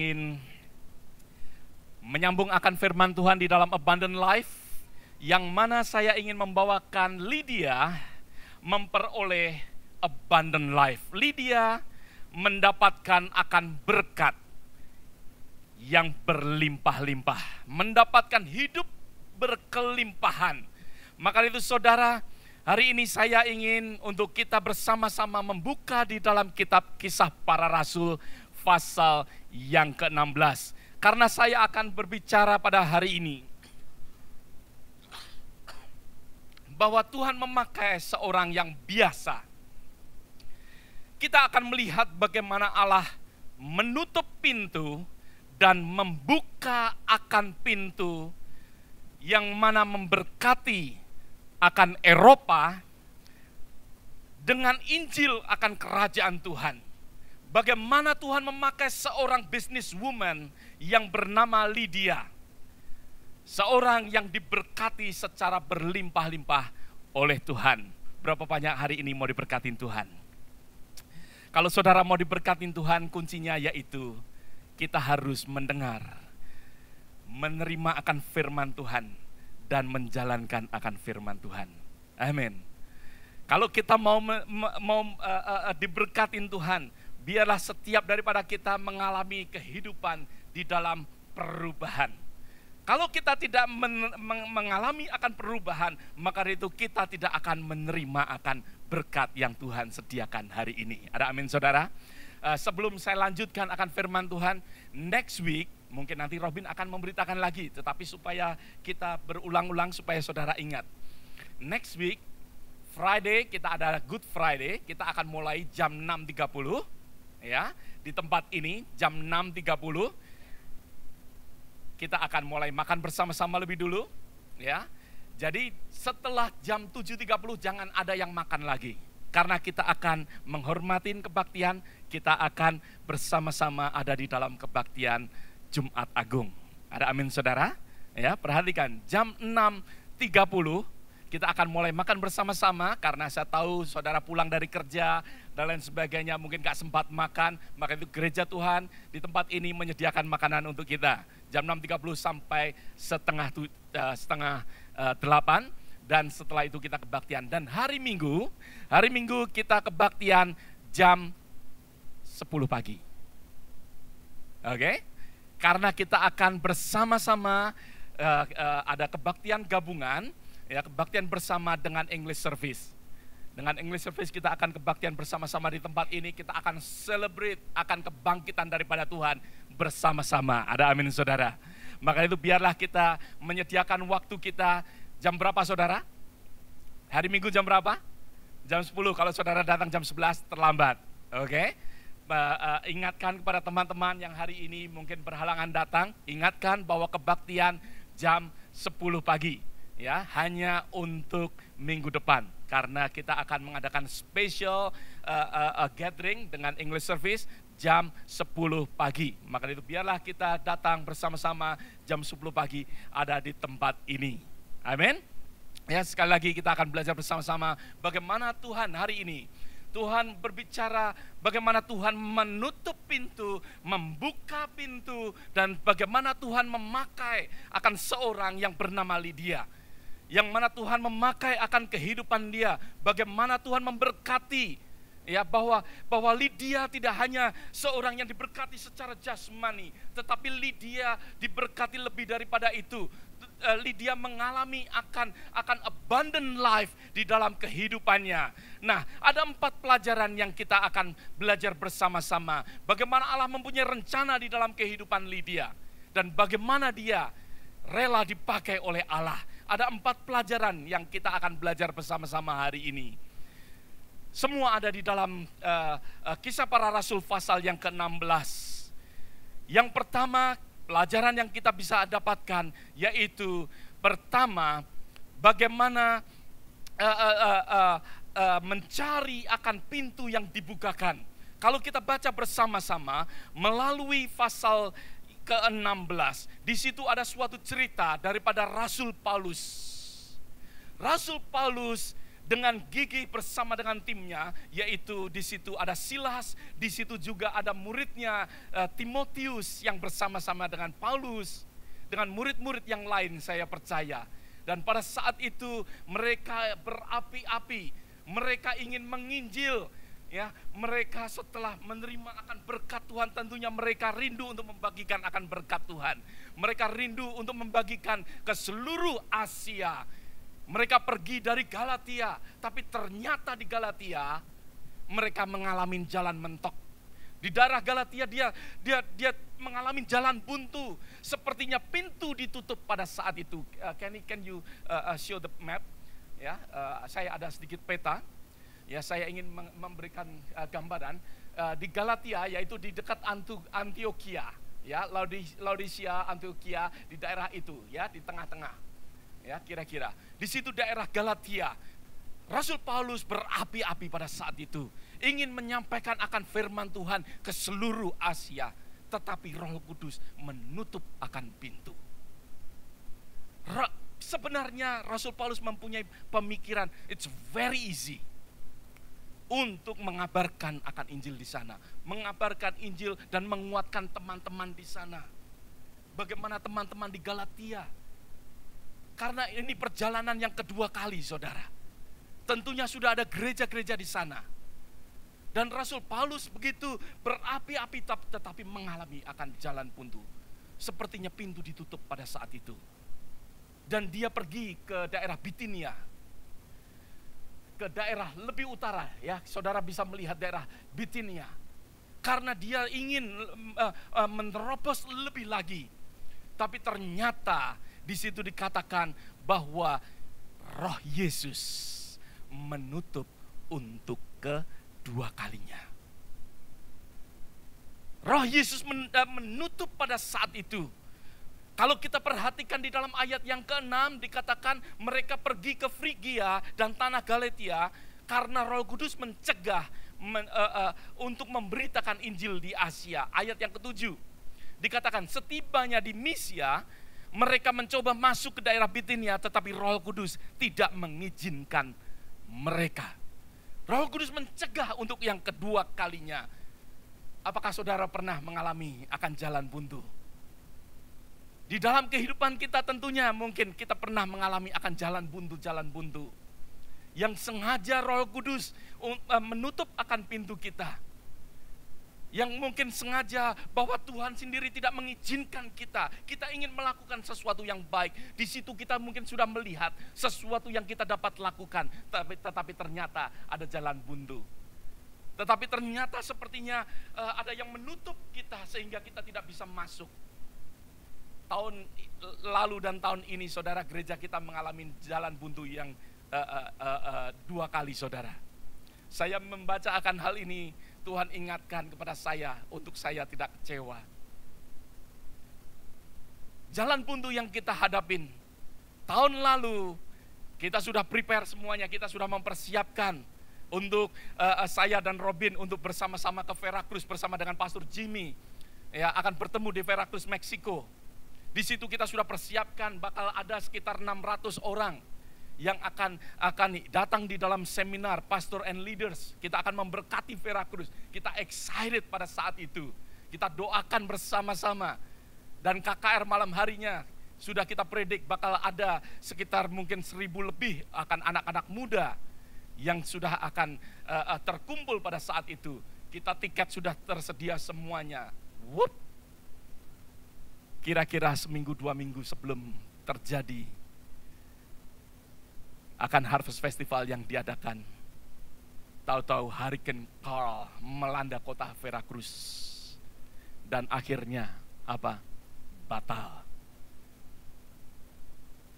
ingin menyambung akan firman Tuhan di dalam Abundant Life, yang mana saya ingin membawakan Lydia memperoleh Abundant Life. Lydia mendapatkan akan berkat yang berlimpah-limpah, mendapatkan hidup berkelimpahan. Maka itu saudara, hari ini saya ingin untuk kita bersama-sama membuka di dalam kitab Kisah Para Rasul pasal yang ke-16. Karena saya akan berbicara pada hari ini bahwa Tuhan memakai seorang yang biasa. Kita akan melihat bagaimana Allah menutup pintu dan membuka akan pintu yang mana memberkati akan Eropa dengan Injil akan kerajaan Tuhan. Bagaimana Tuhan memakai seorang businesswoman yang bernama Lydia. Seorang yang diberkati secara berlimpah-limpah oleh Tuhan. Berapa banyak hari ini mau diberkatin Tuhan? Kalau saudara mau diberkatin Tuhan, kuncinya yaitu kita harus mendengar, menerima akan firman Tuhan, dan menjalankan akan firman Tuhan. Amin. Kalau kita mau diberkatin Tuhan, biarlah setiap daripada kita mengalami kehidupan di dalam perubahan. Kalau kita tidak mengalami akan perubahan, maka itu kita tidak akan menerima akan berkat yang Tuhan sediakan hari ini. Ada amin saudara? Sebelum saya lanjutkan akan firman Tuhan, next week, mungkin nanti Robin akan memberitakan lagi, tetapi supaya kita berulang-ulang supaya saudara ingat. Next week, Friday, kita ada Good Friday, kita akan mulai jam 6.30. Ya, di tempat ini jam 6.30 kita akan mulai makan bersama-sama lebih dulu, ya. Jadi setelah jam 7.30 jangan ada yang makan lagi, karena kita akan menghormatin kebaktian, kita akan bersama-sama ada di dalam kebaktian Jumat Agung. Ada amin saudara? Ya, perhatikan jam 6.30 kita akan mulai makan bersama-sama, karena saya tahu saudara pulang dari kerja dan lain sebagainya, mungkin gak sempat makan, maka itu gereja Tuhan di tempat ini menyediakan makanan untuk kita. Jam 6.30 sampai setengah 8, dan setelah itu kita kebaktian. Dan hari Minggu kita kebaktian jam 10 pagi. Oke? Karena kita akan bersama-sama ada kebaktian gabungan, ya, kebaktian bersama dengan English Service. Dengan English Service kita akan kebaktian bersama-sama di tempat ini. Kita akan celebrate akan kebangkitan daripada Tuhan bersama-sama. Ada amin saudara. Maka itu biarlah kita menyediakan waktu kita. Jam berapa saudara? Hari Minggu jam berapa? Jam 10. Kalau saudara datang jam 11 terlambat. Oke? Ingatkan kepada teman-teman yang hari ini mungkin berhalangan datang. Ingatkan bahwa kebaktian jam 10 pagi. Ya, hanya untuk minggu depan, karena kita akan mengadakan special gathering dengan English Service jam 10 pagi. Maka itu biarlah kita datang bersama-sama jam 10 pagi ada di tempat ini. Amin. Ya, sekali lagi kita akan belajar bersama-sama bagaimana Tuhan hari ini, Tuhan berbicara bagaimana Tuhan menutup pintu, membuka pintu, dan bagaimana Tuhan memakai akan seorang yang bernama Lydia. Yang mana Tuhan memakai akan kehidupan dia, bagaimana Tuhan memberkati, ya, bahwa Lydia tidak hanya seorang yang diberkati secara jasmani, tetapi Lydia diberkati lebih daripada itu. Lydia mengalami akan abundant life di dalam kehidupannya. Nah, ada 4 pelajaran yang kita akan belajar bersama-sama. Bagaimana Allah mempunyai rencana di dalam kehidupan Lydia, dan bagaimana dia rela dipakai oleh Allah. Ada 4 pelajaran yang kita akan belajar bersama-sama hari ini. Semua ada di dalam Kisah Para Rasul pasal yang ke-16. Yang pertama, pelajaran yang kita bisa dapatkan yaitu pertama, bagaimana mencari akan pintu yang dibukakan. Kalau kita baca bersama-sama melalui pasal ke-16, di situ ada suatu cerita daripada Rasul Paulus. Rasul Paulus dengan gigih bersama dengan timnya, yaitu di situ ada Silas, di situ juga ada muridnya Timotius yang bersama-sama dengan Paulus, dengan murid-murid yang lain saya percaya. Dan pada saat itu mereka berapi-api, mereka ingin menginjil. Ya, mereka setelah menerima akan berkat Tuhan, tentunya mereka rindu untuk membagikan akan berkat Tuhan. Mereka rindu untuk membagikan ke seluruh Asia. Mereka pergi dari Galatia, tapi ternyata di Galatia mereka mengalami jalan mentok. Di daerah Galatia dia mengalami jalan buntu. Sepertinya pintu ditutup pada saat itu. Can you show the map? Ya, saya ada sedikit peta. Ya, saya ingin memberikan gambaran di Galatia, yaitu di dekat Antioquia, ya, Laodicea, Antioquia, di daerah itu, ya, di tengah-tengah, ya, kira-kira. Di situ daerah Galatia. Rasul Paulus berapi-api pada saat itu, ingin menyampaikan akan firman Tuhan ke seluruh Asia, tetapi Roh Kudus menutup akan pintu. Sebenarnya Rasul Paulus mempunyai pemikiran, it's very easy untuk mengabarkan akan Injil di sana, mengabarkan Injil dan menguatkan teman-teman di sana. Bagaimana teman-teman di Galatia? Karena ini perjalanan yang kedua kali, saudara. Tentunya sudah ada gereja-gereja di sana. Dan Rasul Paulus begitu berapi-api tetapi mengalami akan jalan buntu. Sepertinya pintu ditutup pada saat itu. Dan dia pergi ke daerah Bitinia, ke daerah lebih utara, ya, saudara bisa melihat daerah Bitinia, karena dia ingin menerobos lebih lagi. Tapi ternyata di situ dikatakan bahwa Roh Yesus menutup untuk kedua kalinya. Roh Yesus menutup pada saat itu. Kalau kita perhatikan di dalam ayat yang ke-6 dikatakan mereka pergi ke Frigia dan tanah Galatia karena Roh Kudus mencegah untuk memberitakan Injil di Asia. Ayat yang ke-7 dikatakan setibanya di Misia mereka mencoba masuk ke daerah Bitinia, tetapi Roh Kudus tidak mengizinkan mereka. Roh Kudus mencegah untuk yang kedua kalinya. Apakah saudara pernah mengalami akan jalan buntu? Di dalam kehidupan kita tentunya mungkin kita pernah mengalami akan jalan buntu yang sengaja Roh Kudus menutup akan pintu kita. Yang mungkin sengaja bahwa Tuhan sendiri tidak mengizinkan kita. Kita ingin melakukan sesuatu yang baik. Di situ kita mungkin sudah melihat sesuatu yang kita dapat lakukan, tetapi ternyata ada jalan buntu. Tetapi ternyata sepertinya ada yang menutup kita sehingga kita tidak bisa masuk. Tahun lalu dan tahun ini saudara, gereja kita mengalami jalan buntu yang dua kali, saudara. Saya membaca akan hal ini, Tuhan ingatkan kepada saya untuk saya tidak kecewa. Jalan buntu yang kita hadapin tahun lalu, kita sudah prepare semuanya, kita sudah mempersiapkan untuk saya dan Robin untuk bersama-sama ke Veracruz bersama dengan Pastor Jimmy, ya, akan bertemu di Veracruz, Meksiko. Di situ kita sudah persiapkan bakal ada sekitar 600 orang yang akan datang di dalam seminar Pastor and Leaders. Kita akan memberkati Veracruz. Kita excited pada saat itu. Kita doakan bersama-sama. Dan KKR malam harinya sudah kita predik bakal ada sekitar mungkin 1000 lebih akan anak-anak muda yang sudah akan terkumpul pada saat itu. Kita tiket sudah tersedia semuanya. Wup. Kira-kira seminggu 2 minggu sebelum terjadi akan Harvest Festival yang diadakan, tahu-tahu Hurricane Carl melanda kota Veracruz dan akhirnya batal.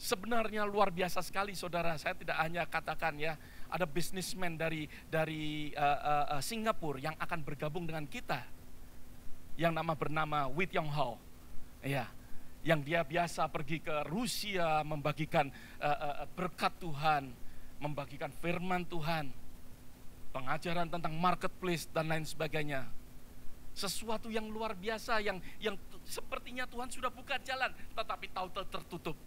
Sebenarnya luar biasa sekali, saudara. Saya tidak hanya katakan, ya, ada businessman dari Singapura yang akan bergabung dengan kita, yang bernama Wit Yong Ho. Ya, yang dia biasa pergi ke Rusia membagikan berkat Tuhan, membagikan firman Tuhan, pengajaran tentang marketplace dan lain sebagainya. Sesuatu yang luar biasa yang sepertinya Tuhan sudah buka jalan, tetapi tahu tertutup.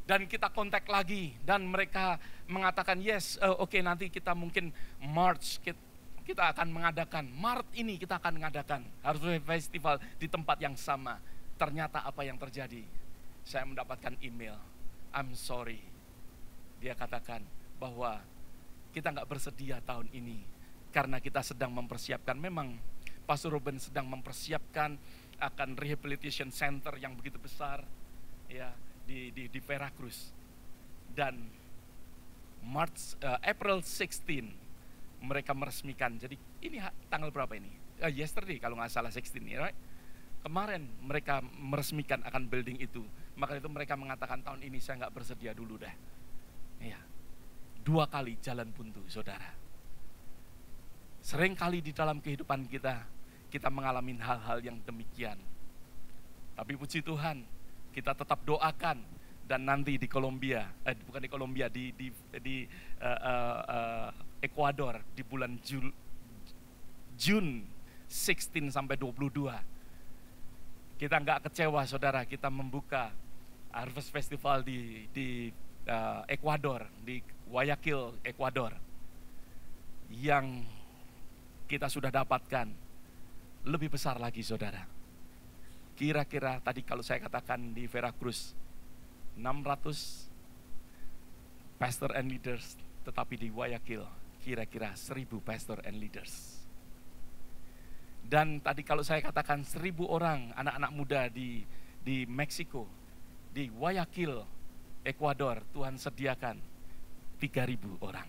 Dan kita kontak lagi dan mereka mengatakan yes, oke, nanti kita mungkin March kita akan mengadakan, Maret ini kita akan mengadakan Harvest Festival di tempat yang sama. Ternyata apa yang terjadi? Saya mendapatkan email, I'm sorry. Dia katakan bahwa kita nggak bersedia tahun ini karena kita sedang mempersiapkan, memang Pastor Ruben sedang mempersiapkan akan rehabilitation center yang begitu besar ya di Veracruz. Dan April 16 mereka meresmikan. Jadi ini tanggal berapa ini? Yesterday kalau nggak salah 16, right? Kemarin mereka meresmikan akan building itu. Maka itu mereka mengatakan tahun ini saya nggak bersedia dulu dah. Ya, 2 kali jalan buntu, saudara. Sering kali di dalam kehidupan kita mengalami hal-hal yang demikian. Tapi puji Tuhan, kita tetap doakan, dan nanti di Kolombia, bukan di Kolombia, di Ekuador di bulan June 16 sampai 22. Kita nggak kecewa, saudara, kita membuka Harvest Festival di Ekuador, di Guayaquil, Ekuador, yang kita sudah dapatkan lebih besar lagi, saudara. Kira-kira tadi kalau saya katakan di Veracruz 600 pastor and leaders, tetapi di Guayaquil kira-kira 1000 pastor and leaders. Dan tadi kalau saya katakan 1000 orang anak-anak muda di Meksiko, di Guayaquil, Ekuador, Tuhan sediakan 3000 orang.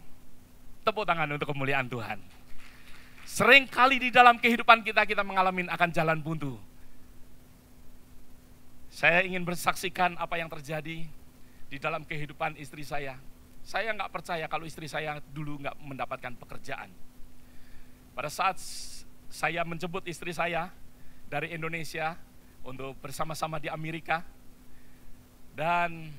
Tepuk tangan untuk kemuliaan Tuhan. Sering kali di dalam kehidupan kita mengalami akan jalan buntu. Saya ingin bersaksikan apa yang terjadi di dalam kehidupan istri saya. Saya nggak percaya kalau istri saya dulu nggak mendapatkan pekerjaan. Pada saat saya menjemput istri saya dari Indonesia untuk bersama-sama di Amerika, dan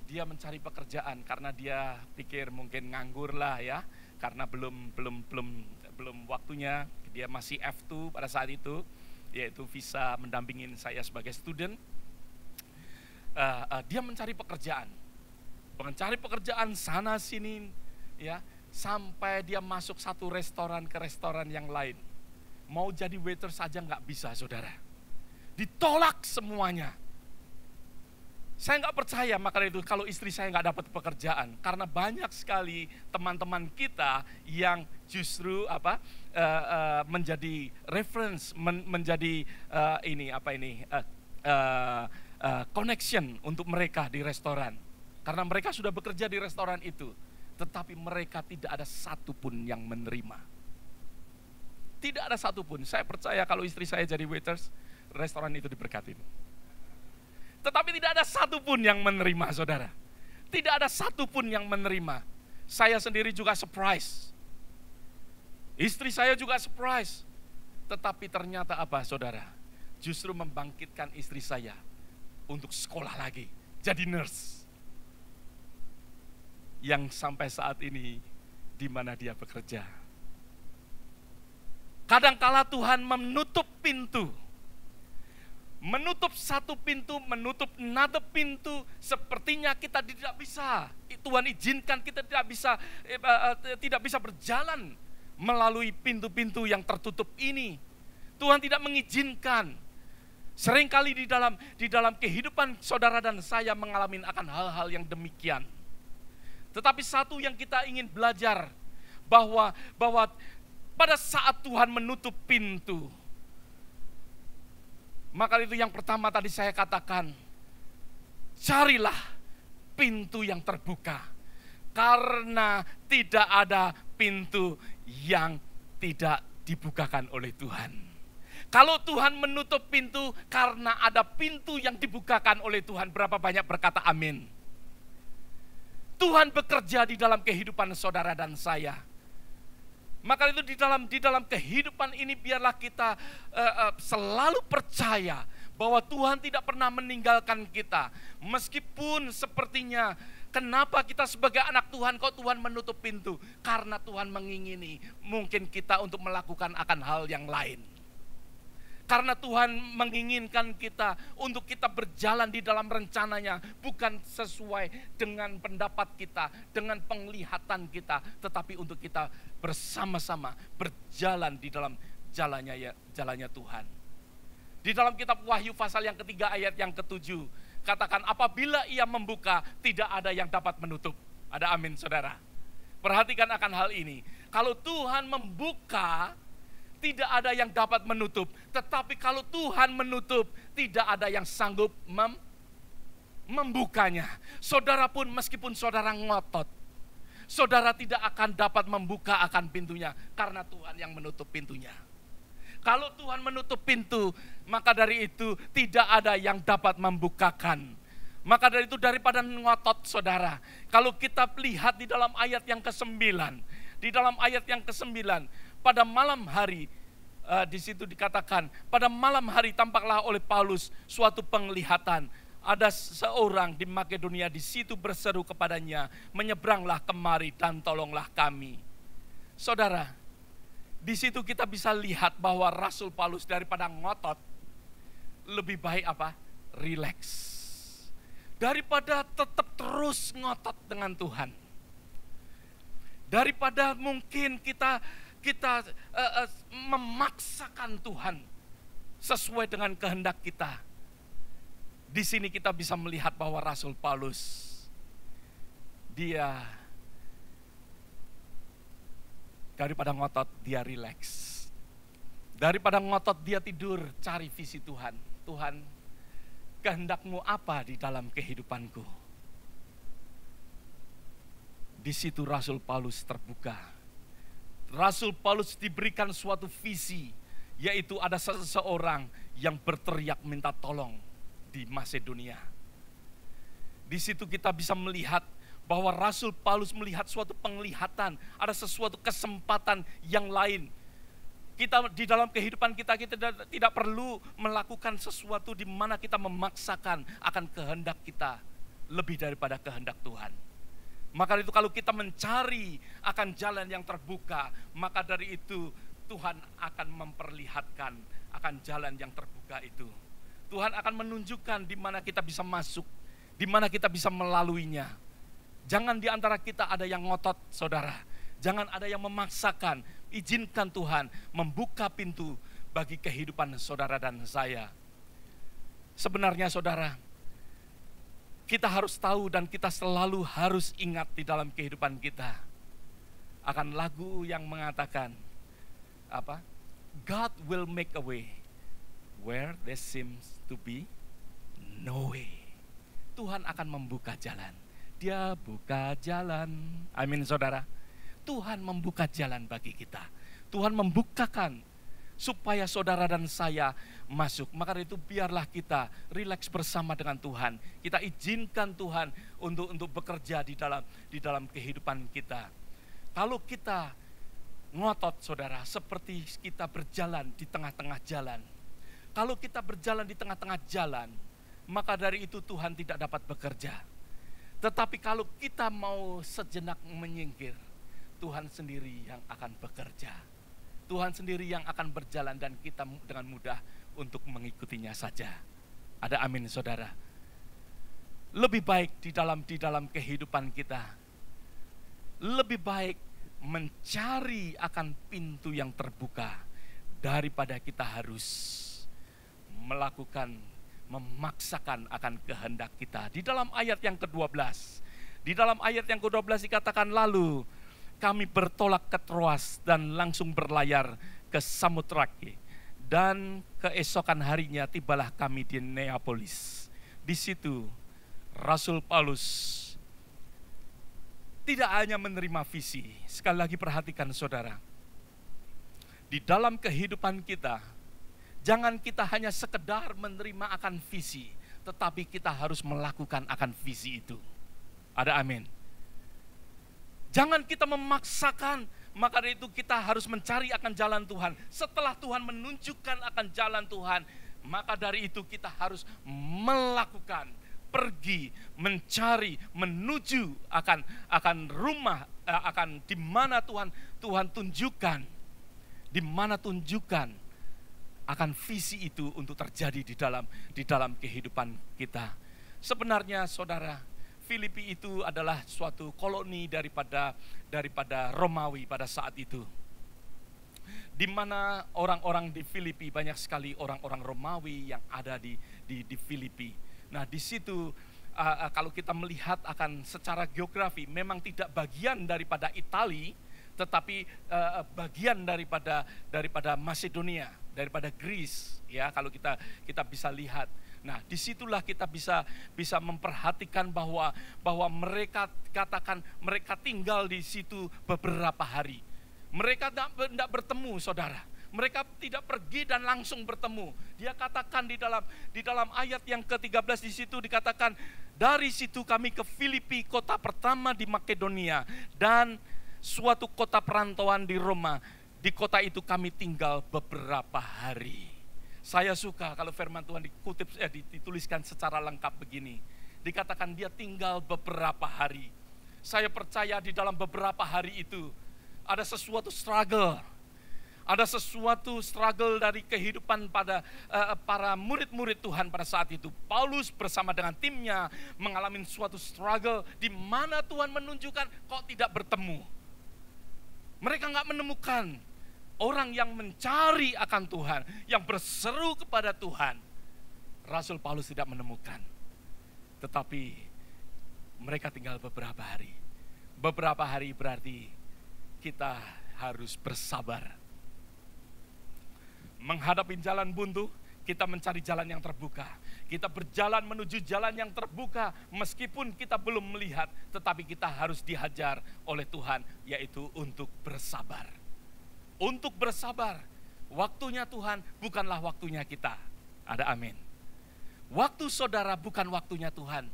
dia mencari pekerjaan karena dia pikir mungkin nganggur lah ya, karena belum waktunya. Dia masih F2 pada saat itu, yaitu visa mendampingin saya sebagai student. Dia mencari pekerjaan sana sini ya, sampai dia masuk satu restoran ke restoran yang lain. Mau jadi waiter saja nggak bisa, saudara. Ditolak semuanya. Saya nggak percaya makanya itu kalau istri saya nggak dapat pekerjaan, karena banyak sekali teman-teman kita yang justru menjadi reference, menjadi connection untuk mereka di restoran, karena mereka sudah bekerja di restoran itu, tetapi mereka tidak ada satupun yang menerima. Tidak ada satupun. Saya percaya kalau istri saya jadi waiters, restoran itu diberkati. Tetapi tidak ada satupun yang menerima, saudara. Tidak ada satupun yang menerima. Saya sendiri juga surprise. Istri saya juga surprise. Tetapi ternyata apa, saudara? Justru membangkitkan istri saya untuk sekolah lagi, jadi nurse. Yang sampai saat ini di mana dia bekerja. Kadangkala Tuhan menutup pintu. Menutup satu pintu, menutup another pintu, sepertinya kita tidak bisa. Tuhan izinkan kita tidak bisa berjalan melalui pintu-pintu yang tertutup ini. Tuhan tidak mengizinkan. Seringkali di dalam kehidupan saudara dan saya mengalami akan hal-hal yang demikian. Tetapi satu yang kita ingin belajar, bahwa pada saat Tuhan menutup pintu, maka itu yang pertama tadi saya katakan, carilah pintu yang terbuka. Karena tidak ada pintu yang tidak dibukakan oleh Tuhan. Kalau Tuhan menutup pintu karena ada pintu yang dibukakan oleh Tuhan, berapa banyak berkata amin. Tuhan bekerja di dalam kehidupan saudara dan saya. Maka itu di dalam kehidupan ini biarlah kita selalu percaya bahwa Tuhan tidak pernah meninggalkan kita. Meskipun sepertinya kenapa kita sebagai anak Tuhan kok Tuhan menutup pintu? Karena Tuhan mengingini mungkin kita untuk melakukan akan hal yang lain. Karena Tuhan menginginkan kita untuk kita berjalan di dalam rencananya, bukan sesuai dengan pendapat kita, dengan penglihatan kita, tetapi untuk kita bersama-sama berjalan di dalam jalannya Tuhan. Di dalam kitab Wahyu pasal yang ketiga ayat yang ketujuh, katakan apabila ia membuka, tidak ada yang dapat menutup. Ada amin saudara. Perhatikan akan hal ini. Kalau Tuhan membuka, tidak ada yang dapat menutup. Tetapi kalau Tuhan menutup, tidak ada yang sanggup membukanya. Saudara pun meskipun saudara ngotot, saudara tidak akan dapat membuka akan pintunya. Karena Tuhan yang menutup pintunya. Kalau Tuhan menutup pintu, maka dari itu tidak ada yang dapat membukakan. Maka dari itu daripada ngotot saudara. Kalau kita lihat di dalam ayat yang ke-9. Di dalam ayat yang ke-9. Pada malam hari, di situ dikatakan, pada malam hari tampaklah oleh Paulus suatu penglihatan. Ada seorang di Makedonia di situ berseru kepadanya, menyeberanglah kemari dan tolonglah kami. Saudara, di situ kita bisa lihat bahwa Rasul Paulus daripada ngotot, lebih baik apa? Relax. Daripada tetap terus ngotot dengan Tuhan. Daripada mungkin kita memaksakan Tuhan sesuai dengan kehendak kita. Di sini kita bisa melihat bahwa Rasul Paulus, dia daripada ngotot dia rileks. Daripada ngotot dia tidur cari visi Tuhan. Tuhan, kehendakmu apa di dalam kehidupanku? Di situ Rasul Paulus terbuka. Rasul Paulus diberikan suatu visi, yaitu ada seseorang yang berteriak minta tolong di Masedonia. Di situ kita bisa melihat bahwa Rasul Paulus melihat suatu penglihatan, ada sesuatu kesempatan yang lain. Kita di dalam kehidupan kita tidak perlu melakukan sesuatu di mana kita memaksakan akan kehendak kita lebih daripada kehendak Tuhan. Maka itu kalau kita mencari akan jalan yang terbuka, maka dari itu Tuhan akan memperlihatkan akan jalan yang terbuka itu. Tuhan akan menunjukkan di mana kita bisa masuk, di mana kita bisa melaluinya. Jangan di antara kita ada yang ngotot, saudara. Jangan ada yang memaksakan. Izinkan Tuhan membuka pintu bagi kehidupan saudara dan saya. Sebenarnya saudara, kita harus tahu dan kita selalu harus ingat di dalam kehidupan kita akan lagu yang mengatakan apa? God will make a way where there seems to be no way. Tuhan akan membuka jalan. Dia buka jalan. Amin saudara. Tuhan membuka jalan bagi kita. Tuhan membukakan supaya saudara dan saya masuk. Maka itu biarlah kita rileks bersama dengan Tuhan. Kita izinkan Tuhan untuk bekerja di dalam kehidupan kita. Kalau kita ngotot saudara, seperti kita berjalan di tengah-tengah jalan. Kalau kita berjalan di tengah-tengah jalan, maka dari itu Tuhan tidak dapat bekerja. Tetapi kalau kita mau sejenak menyingkir, Tuhan sendiri yang akan bekerja. Tuhan sendiri yang akan berjalan dan kita dengan mudah untuk mengikutinya saja. Ada amin saudara. Lebih baik di dalam kehidupan kita. Lebih baik mencari akan pintu yang terbuka daripada kita harus memaksakan akan kehendak kita. Di dalam ayat yang ke-12. Di dalam ayat yang ke-12 dikatakan lalu kami bertolak ke Troas dan langsung berlayar ke Samotrake. Dan keesokan harinya tibalah kami di Neapolis. Di situ Rasul Paulus tidak hanya menerima visi. Sekali lagi perhatikan saudara. Di dalam kehidupan kita, jangan kita hanya sekedar menerima akan visi, tetapi kita harus melakukan akan visi itu. Ada amin. Jangan kita memaksakan, maka dari itu kita harus mencari akan jalan Tuhan. Setelah Tuhan menunjukkan akan jalan Tuhan, maka dari itu kita harus melakukan, pergi, mencari, menuju akan rumah, akan di mana Tuhan tunjukkan, di mana tunjukkan akan visi itu untuk terjadi di dalam kehidupan kita. Sebenarnya saudara, Filipi itu adalah suatu koloni daripada Romawi pada saat itu. Di mana orang-orang di Filipi, banyak sekali orang-orang Romawi yang ada di Filipi. Nah, di situ kalau kita melihat akan secara geografi, memang tidak bagian daripada Italia, tetapi bagian daripada Macedonia, daripada Greece, ya, kalau kita bisa lihat. Nah, disitulah kita bisa memperhatikan bahwa mereka katakan mereka tinggal di situ beberapa hari. Mereka tidak bertemu, saudara. Mereka tidak pergi dan langsung bertemu. Dia katakan di dalam ayat yang ke-13 di situ dikatakan, dari situ kami ke Filipi, kota pertama di Makedonia, dan suatu kota perantauan di Roma. Di kota itu kami tinggal beberapa hari. Saya suka kalau firman Tuhan dituliskan secara lengkap begini. Dikatakan dia tinggal beberapa hari. Saya percaya di dalam beberapa hari itu ada sesuatu struggle. Ada sesuatu struggle dari kehidupan pada para murid-murid Tuhan pada saat itu. Paulus bersama dengan timnya mengalami suatu struggle di mana Tuhan menunjukkan kok tidak bertemu. Mereka nggak menemukan orang yang mencari akan Tuhan, yang berseru kepada Tuhan. Rasul Paulus tidak menemukan. Tetapi mereka tinggal beberapa hari. Beberapa hari berarti kita harus bersabar. Menghadapi jalan buntu, kita mencari jalan yang terbuka. Kita berjalan menuju jalan yang terbuka, meskipun kita belum melihat, tetapi kita harus dihajar oleh Tuhan, yaitu untuk bersabar. Untuk bersabar, waktunya Tuhan bukanlah waktunya kita. Ada amin. Waktu saudara bukan waktunya Tuhan.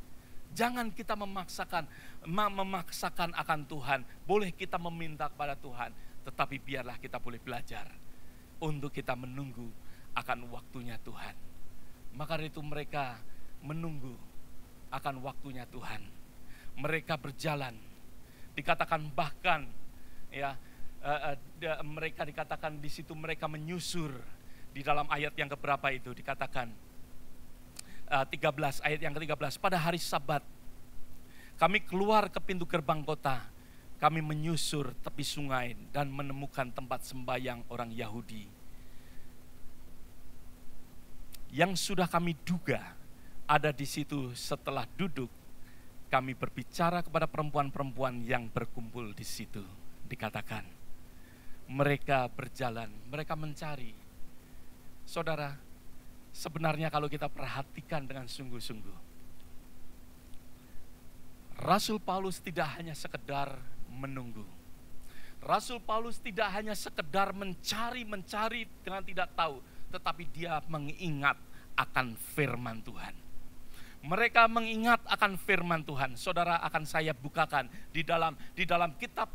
Jangan kita memaksakan akan Tuhan. Boleh kita meminta kepada Tuhan, tetapi biarlah kita boleh belajar untuk kita menunggu akan waktunya Tuhan. Maka itu mereka menunggu akan waktunya Tuhan. Mereka berjalan. Dikatakan bahkan ya, mereka dikatakan di situ mereka menyusur di dalam ayat yang keberapa itu dikatakan 13, ayat yang ke-13, pada hari Sabat kami keluar ke pintu gerbang kota, kami menyusur tepi sungai dan menemukan tempat sembahyang orang Yahudi yang sudah kami duga ada di situ. Setelah duduk, kami berbicara kepada perempuan-perempuan yang berkumpul di situ. Dikatakan mereka berjalan, mereka mencari. Saudara, sebenarnya kalau kita perhatikan dengan sungguh-sungguh, Rasul Paulus tidak hanya sekedar menunggu. Rasul Paulus tidak hanya sekedar mencari dengan tidak tahu, tetapi dia mengingat akan firman Tuhan. Mereka mengingat akan firman Tuhan. Saudara, akan saya bukakan di dalam kitab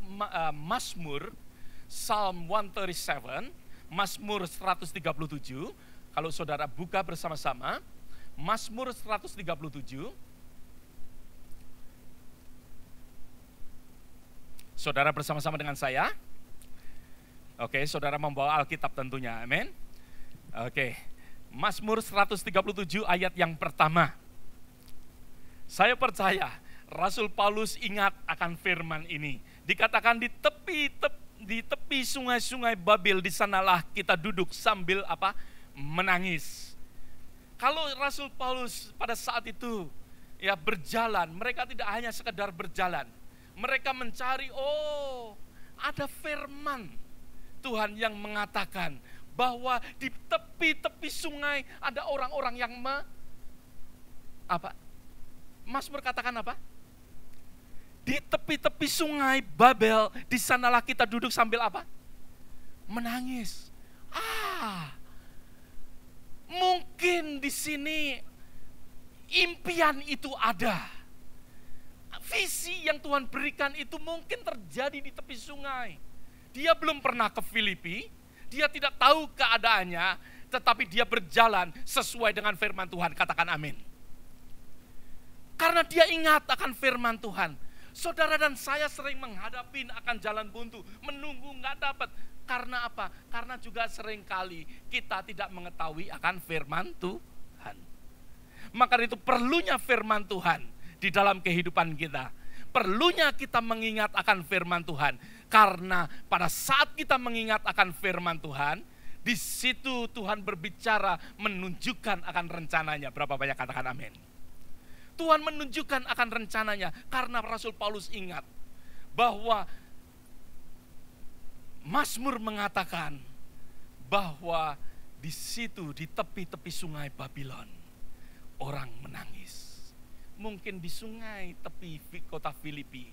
Mazmur, Psalm 137, Mazmur 137. Kalau saudara buka bersama-sama, Mazmur 137. Saudara bersama-sama dengan saya. Oke, saudara membawa Alkitab tentunya, amin. Oke, Mazmur 137 ayat yang pertama. Saya percaya Rasul Paulus ingat akan firman ini. Dikatakan di tepi sungai-sungai Babel, di sanalah kita duduk sambil apa? Menangis. Kalau Rasul Paulus pada saat itu ya berjalan, mereka tidak hanya sekedar berjalan. Mereka mencari, ada firman Tuhan yang mengatakan bahwa di tepi-tepi sungai ada orang-orang yang Mazmur katakan apa? Di tepi-tepi sungai Babel, di sanalah kita duduk sambil apa? Menangis. Mungkin di sini impian itu ada. Visi yang Tuhan berikan itu mungkin terjadi di tepi sungai. Dia belum pernah ke Filipi, dia tidak tahu keadaannya, tetapi dia berjalan sesuai dengan firman Tuhan. Katakan amin. Karena dia ingat akan firman Tuhan. Saudara dan saya sering menghadapi akan jalan buntu, menunggu nggak dapat. Karena apa? Karena juga seringkali kita tidak mengetahui akan firman Tuhan. Maka itu perlunya firman Tuhan di dalam kehidupan kita. Perlunya kita mengingat akan firman Tuhan. Karena pada saat kita mengingat akan firman Tuhan, di situ Tuhan berbicara menunjukkan akan rencananya. Berapa banyak katakan amin? Tuhan menunjukkan akan rencananya karena Rasul Paulus ingat bahwa Mazmur mengatakan bahwa di situ di tepi-tepi sungai Babylon orang menangis. Mungkin di sungai tepi kota Filipi,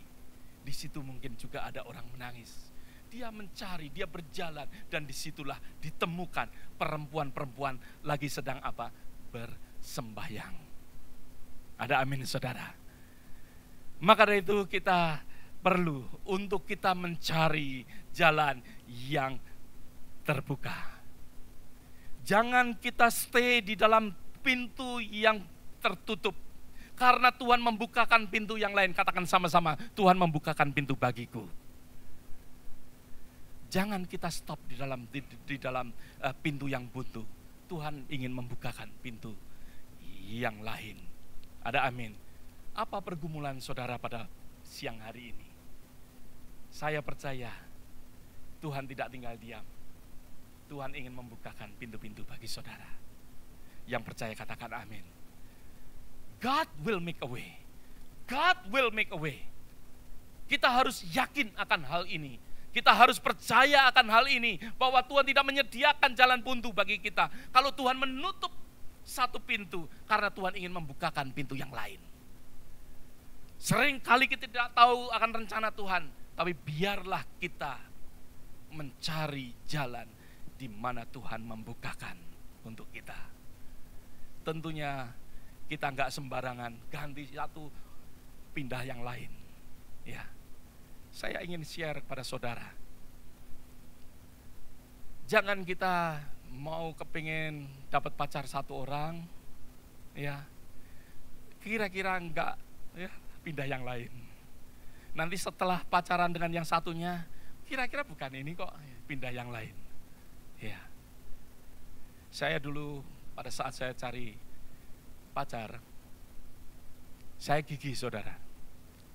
di situ mungkin juga ada orang menangis. Dia mencari, dia berjalan, dan disitulah ditemukan perempuan-perempuan lagi sedang apa? Bersembahyang. Ada amin saudara. Maka dari itu kita perlu untuk kita mencari jalan yang terbuka. Jangan kita stay di dalam pintu yang tertutup. Karena Tuhan membukakan pintu yang lain. Katakan sama-sama, Tuhan membukakan pintu bagiku. Jangan kita stop di dalam pintu yang buntu. Tuhan ingin membukakan pintu yang lain. Ada amin. Apa pergumulan saudara pada siang hari ini? Saya percaya Tuhan tidak tinggal diam. Tuhan ingin membukakan pintu-pintu bagi saudara. Yang percaya katakan amin. God will make a way. God will make a way. Kita harus yakin akan hal ini. Kita harus percaya akan hal ini. Bahwa Tuhan tidak menyediakan jalan buntu bagi kita. Kalau Tuhan menutup satu pintu, karena Tuhan ingin membukakan pintu yang lain. Sering kali kita tidak tahu akan rencana Tuhan. Tapi biarlah kita mencari jalan di mana Tuhan membukakan untuk kita. Tentunya kita nggak sembarangan ganti satu pindah yang lain. Ya, saya ingin share kepada saudara. Jangan kita mau kepingin dapat pacar satu orang, ya kira-kira enggak, ya pindah yang lain. Nanti setelah pacaran dengan yang satunya, kira-kira bukan ini kok, pindah yang lain. Ya, saya dulu pada saat saya cari pacar, saya gigih saudara.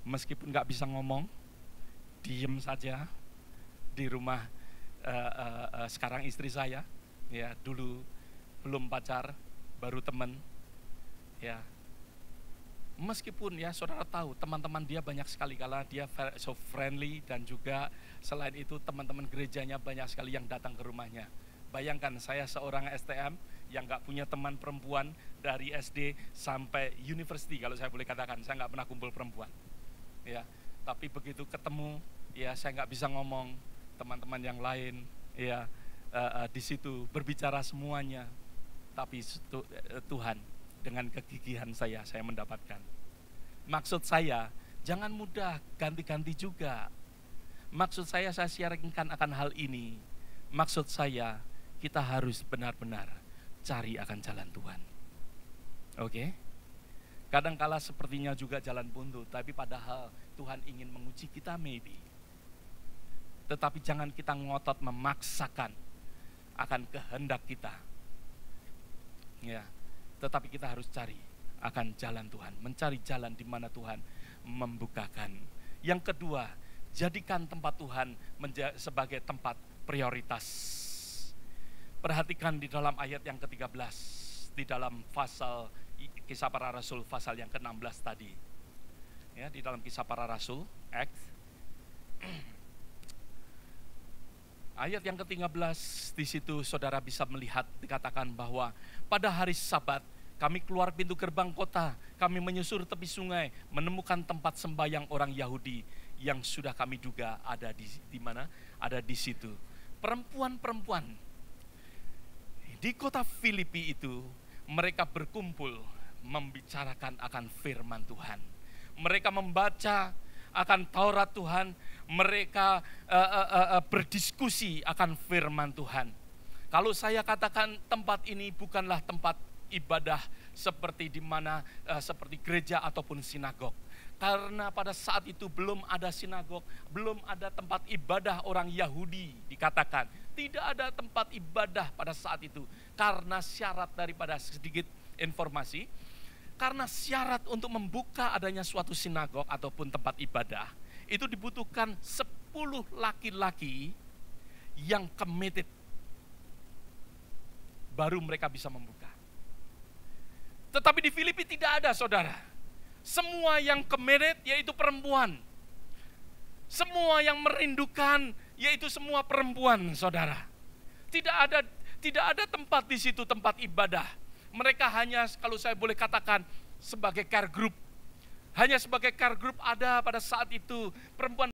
Meskipun nggak bisa ngomong, diem saja di rumah. Sekarang istri saya, ya dulu belum pacar, baru teman, ya. Meskipun ya saudara tahu teman-teman dia banyak sekali, karena dia so friendly, dan juga selain itu teman-teman gerejanya banyak sekali yang datang ke rumahnya. Bayangkan saya seorang STM yang nggak punya teman perempuan dari SD sampai university, kalau saya boleh katakan saya nggak pernah kumpul perempuan, ya. Tapi begitu ketemu, ya saya nggak bisa ngomong, teman-teman yang lain, ya di situ berbicara semuanya. Tapi Tuhan dengan kegigihan saya mendapatkan. Maksud saya, jangan mudah ganti-ganti juga. Maksud saya sharingkan akan hal ini. Maksud saya, kita harus benar-benar cari akan jalan Tuhan. Oke? Kadangkala sepertinya juga jalan buntu, tapi padahal Tuhan ingin menguji kita maybe. Tetapi jangan kita ngotot memaksakan akan kehendak kita. Ya, tetapi kita harus cari akan jalan Tuhan, mencari jalan di mana Tuhan membukakan. Yang kedua, jadikan tempat Tuhan sebagai tempat prioritas. Perhatikan di dalam ayat yang ke-13, di dalam pasal Kisah Para Rasul pasal yang ke-16 tadi. Ya, di dalam Kisah Para Rasul, Acts. Ayat yang ke-13, di situ saudara bisa melihat dikatakan bahwa pada hari Sabat kami keluar pintu gerbang kota, kami menyusur tepi sungai, menemukan tempat sembahyang orang Yahudi yang sudah kami duga ada di mana? Ada di situ. Perempuan-perempuan di kota Filipi itu, mereka berkumpul membicarakan akan firman Tuhan. Mereka membaca akan Taurat Tuhan, mereka berdiskusi akan firman Tuhan. Kalau saya katakan tempat ini bukanlah tempat ibadah seperti di mana seperti gereja ataupun sinagog. Karena pada saat itu belum ada sinagog, belum ada tempat ibadah orang Yahudi dikatakan. Tidak ada tempat ibadah pada saat itu. Karena syarat daripada sedikit informasi, karena syarat untuk membuka adanya suatu sinagog ataupun tempat ibadah, itu dibutuhkan 10 laki-laki yang committed. Baru mereka bisa membuka. Tetapi di Filipi tidak ada, saudara. Semua yang committed yaitu perempuan. Semua yang merindukan yaitu semua perempuan, saudara. Tidak ada tempat di situ, tempat ibadah. Mereka hanya, kalau saya boleh katakan, sebagai care group. Hanya sebagai care group ada pada saat itu perempuan